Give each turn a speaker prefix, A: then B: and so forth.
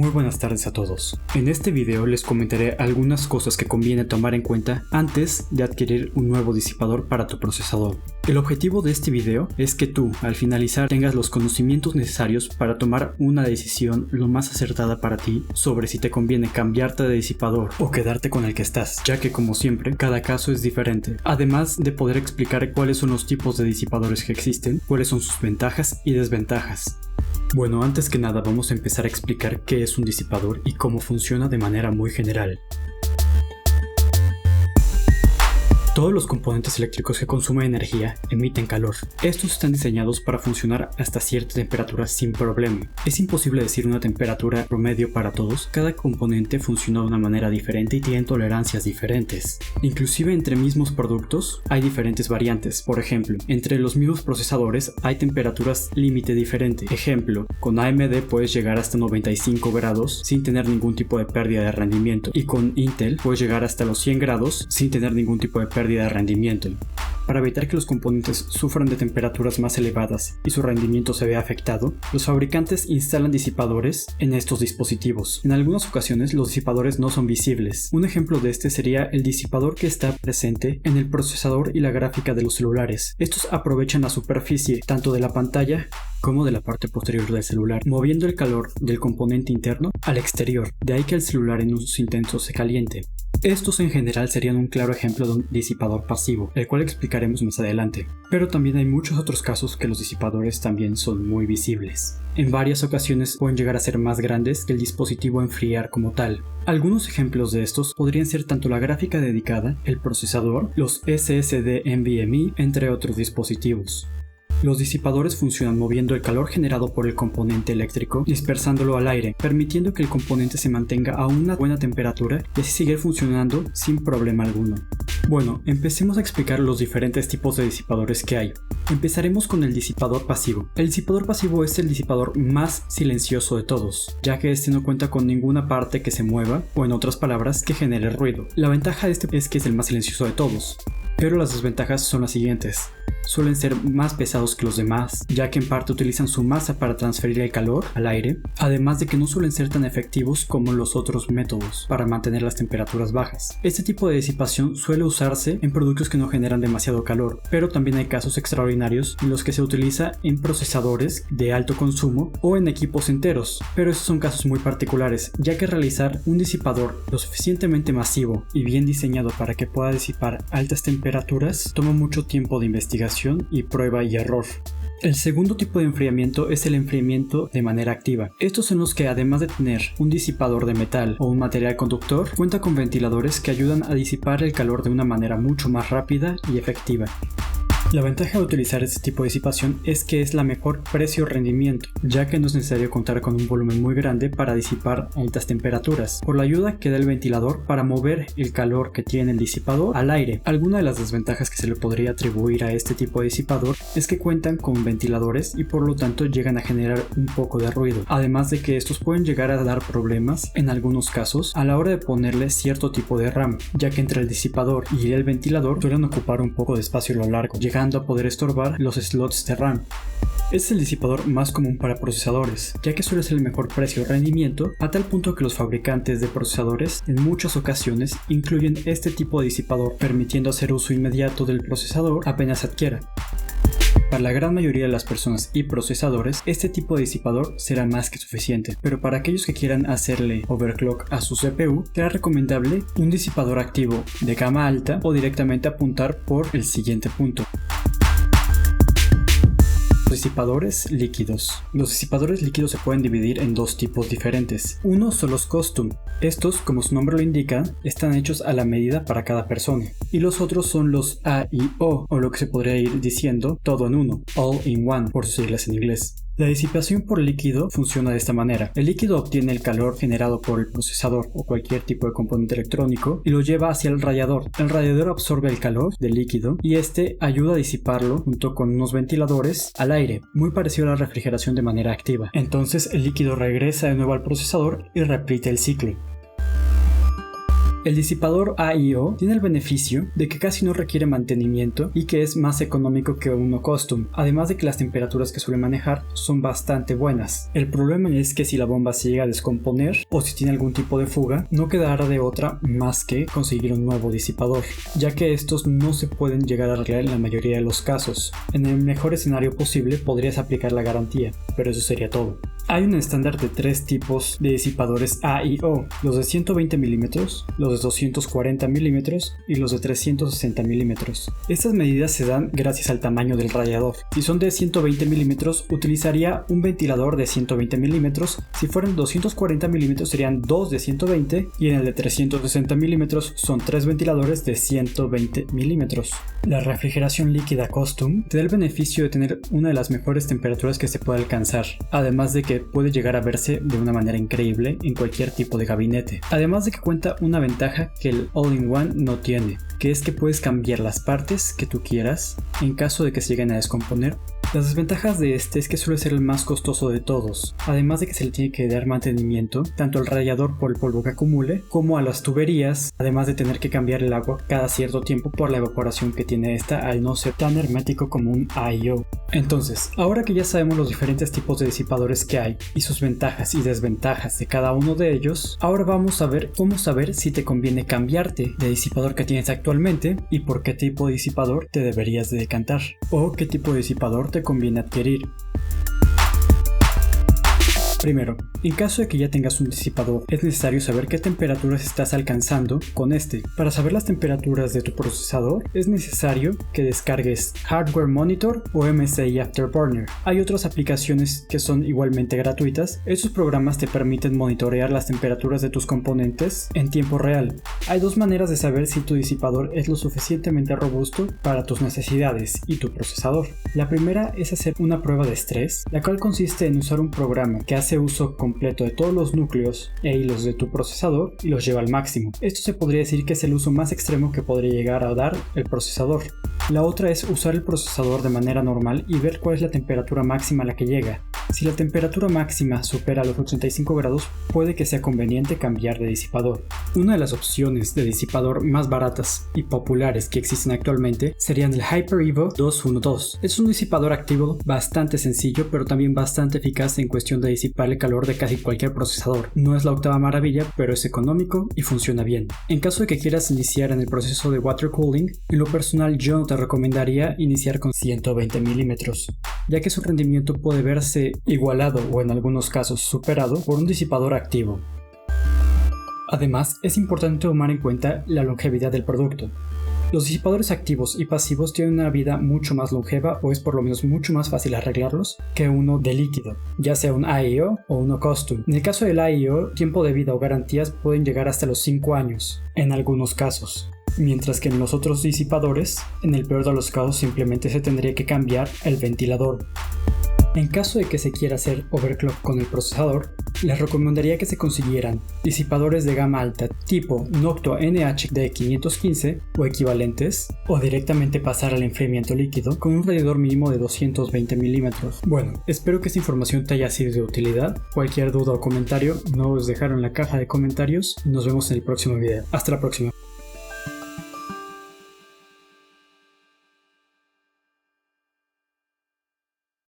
A: Muy buenas tardes a todos. En este video les comentaré algunas cosas que conviene tomar en cuenta antes de adquirir un nuevo disipador para tu procesador. El objetivo de este video es que tú, al finalizar, tengas los conocimientos necesarios para tomar una decisión lo más acertada para ti sobre si te conviene cambiarte de disipador o quedarte con el que estás, ya que como siempre, cada caso es diferente. Además de poder explicar cuáles son los tipos de disipadores que existen, cuáles son sus ventajas y desventajas. Bueno, antes que nada vamos a empezar a explicar qué es un disipador y cómo funciona de manera muy general. Todos los componentes eléctricos que consumen energía emiten calor. Estos están diseñados para funcionar hasta cierta temperatura sin problema. Es imposible decir una temperatura promedio para todos. Cada componente funciona de una manera diferente y tiene tolerancias diferentes. Inclusive entre mismos productos hay diferentes variantes. Por ejemplo, entre los mismos procesadores hay temperaturas límite diferente. Ejemplo, con AMD puedes llegar hasta 95 grados sin tener ningún tipo de pérdida de rendimiento, y con Intel puedes llegar hasta los 100 grados sin tener ningún tipo de pérdida de rendimiento. Para evitar que los componentes sufran de temperaturas más elevadas y su rendimiento se vea afectado, los fabricantes instalan disipadores en estos dispositivos. En algunas ocasiones los disipadores no son visibles. Un ejemplo de este sería el disipador que está presente en el procesador y la gráfica de los celulares. Estos aprovechan la superficie tanto de la pantalla como de la parte posterior del celular, moviendo el calor del componente interno al exterior, de ahí que el celular en usos intensos se caliente. Estos en general serían un claro ejemplo de un disipador pasivo, el cual explicaremos más adelante, pero también hay muchos otros casos que los disipadores también son muy visibles. En varias ocasiones pueden llegar a ser más grandes que el dispositivo a enfriar como tal. Algunos ejemplos de estos podrían ser tanto la gráfica dedicada, el procesador, los SSD NVMe, entre otros dispositivos. Los disipadores funcionan moviendo el calor generado por el componente eléctrico, dispersándolo al aire, permitiendo que el componente se mantenga a una buena temperatura y así seguir funcionando sin problema alguno. Bueno, empecemos a explicar los diferentes tipos de disipadores que hay. Empezaremos con el disipador pasivo. El disipador pasivo es el disipador más silencioso de todos, ya que este no cuenta con ninguna parte que se mueva, o en otras palabras, que genere ruido. La ventaja de este es que es el más silencioso de todos, pero las desventajas son las siguientes. Suelen ser más pesados que los demás, ya que en parte utilizan su masa para transferir el calor al aire, además de que no suelen ser tan efectivos como los otros métodos para mantener las temperaturas bajas. Este tipo de disipación suele usarse en productos que no generan demasiado calor, pero también hay casos extraordinarios en los que se utiliza en procesadores de alto consumo o en equipos enteros, pero esos son casos muy particulares, ya que realizar un disipador lo suficientemente masivo y bien diseñado para que pueda disipar altas temperaturas toma mucho tiempo de investigación y prueba y error. El segundo tipo de enfriamiento es el enfriamiento de manera activa. Estos son los que, además de tener un disipador de metal o un material conductor, cuenta con ventiladores que ayudan a disipar el calor de una manera mucho más rápida y efectiva. La ventaja de utilizar este tipo de disipación es que es la mejor precio-rendimiento, ya que no es necesario contar con un volumen muy grande para disipar altas temperaturas, por la ayuda que da el ventilador para mover el calor que tiene el disipador al aire. Alguna de las desventajas que se le podría atribuir a este tipo de disipador es que cuentan con ventiladores y por lo tanto llegan a generar un poco de ruido, además de que estos pueden llegar a dar problemas en algunos casos a la hora de ponerle cierto tipo de RAM, ya que entre el disipador y el ventilador suelen ocupar un poco de espacio a lo largo, llegando a poder estorbar los slots de RAM. Es el disipador más común para procesadores, ya que suele ser el mejor precio-rendimiento, a tal punto que los fabricantes de procesadores en muchas ocasiones incluyen este tipo de disipador, permitiendo hacer uso inmediato del procesador apenas se adquiera. Para la gran mayoría de las personas y procesadores, este tipo de disipador será más que suficiente, pero para aquellos que quieran hacerle overclock a su CPU, será recomendable un disipador activo de gama alta o directamente apuntar por el siguiente punto. Disipadores líquidos. Los disipadores líquidos se pueden dividir en dos tipos diferentes. Uno son los custom. Estos, como su nombre lo indica, están hechos a la medida para cada persona. Y los otros son los AIO, o lo que se podría ir diciendo todo en uno, all in one, por sus siglas en inglés. La disipación por líquido funciona de esta manera. El líquido obtiene el calor generado por el procesador o cualquier tipo de componente electrónico y lo lleva hacia el radiador. El radiador absorbe el calor del líquido y este ayuda a disiparlo junto con unos ventiladores al aire, muy parecido a la refrigeración de manera activa. Entonces el líquido regresa de nuevo al procesador y repite el ciclo. El disipador AIO tiene el beneficio de que casi no requiere mantenimiento y que es más económico que uno custom, además de que las temperaturas que suele manejar son bastante buenas. El problema es que si la bomba se llega a descomponer o si tiene algún tipo de fuga, no quedará de otra más que conseguir un nuevo disipador, ya que estos no se pueden llegar a arreglar en la mayoría de los casos. En el mejor escenario posible podrías aplicar la garantía, pero eso sería todo. Hay un estándar de 3 tipos de disipadores AIO, los de 120 mm, los de 240 mm y los de 360 mm. Estas medidas se dan gracias al tamaño del radiador. Si son de 120 mm, utilizaría un ventilador de 120 mm, si fueran 240 mm serían 2 de 120 y en el de 360 mm son 3 ventiladores de 120 mm. La refrigeración líquida custom te da el beneficio de tener una de las mejores temperaturas que se puede alcanzar, además de que puede llegar a verse de una manera increíble en cualquier tipo de gabinete. Además de que cuenta una ventaja que el All-in-One no tiene, que es que puedes cambiar las partes que tú quieras en caso de que se lleguen a descomponer. Las desventajas de este es que suele ser el más costoso de todos, además de que se le tiene que dar mantenimiento tanto al radiador por el polvo que acumule como a las tuberías, además de tener que cambiar el agua cada cierto tiempo por la evaporación que tiene esta al no ser tan hermético como un AIO. Entonces, ahora que ya sabemos los diferentes tipos de disipadores que hay y sus ventajas y desventajas de cada uno de ellos, ahora vamos a ver cómo saber si te conviene cambiarte de disipador que tienes actualmente y por qué tipo de disipador te deberías de decantar o qué tipo de disipador te conviene adquirir. Primero, en caso de que ya tengas un disipador, es necesario saber qué temperaturas estás alcanzando con este. Para saber las temperaturas de tu procesador, es necesario que descargues Hardware Monitor o MSI Afterburner. Hay otras aplicaciones que son igualmente gratuitas. Estos programas te permiten monitorear las temperaturas de tus componentes en tiempo real. Hay dos maneras de saber si tu disipador es lo suficientemente robusto para tus necesidades y tu procesador. La primera es hacer una prueba de estrés, la cual consiste en usar un programa que hace uso completo de todos los núcleos e hilos de tu procesador y los lleva al máximo. Esto se podría decir que es el uso más extremo que podría llegar a dar el procesador. La otra es usar el procesador de manera normal y ver cuál es la temperatura máxima a la que llega. Si la temperatura máxima supera los 85 grados, puede que sea conveniente cambiar de disipador. Una de las opciones de disipador más baratas y populares que existen actualmente serían el HyperEvo 212. Es un disipador activo bastante sencillo, pero también bastante eficaz en cuestión de disipar el calor de casi cualquier procesador. No es la octava maravilla, pero es económico y funciona bien. En caso de que quieras iniciar en el proceso de water cooling, en lo personal yo no te recomendaría iniciar con 120 mm, ya que su rendimiento puede verse igualado o en algunos casos superado por un disipador activo. Además, es importante tomar en cuenta la longevidad del producto. Los disipadores activos y pasivos tienen una vida mucho más longeva o es por lo menos mucho más fácil arreglarlos que uno de líquido, ya sea un AIO o uno custom. En el caso del AIO, tiempo de vida o garantías pueden llegar hasta los 5 años, en algunos casos. Mientras que en los otros disipadores, en el peor de los casos simplemente se tendría que cambiar el ventilador. En caso de que se quiera hacer overclock con el procesador, les recomendaría que se consiguieran disipadores de gama alta tipo Noctua NH-D515 o equivalentes, o directamente pasar al enfriamiento líquido con un radiador mínimo de 220 mm. Bueno, espero que esta información te haya sido de utilidad. Cualquier duda o comentario no os dejaron en la caja de comentarios y nos vemos en el próximo video. Hasta la próxima.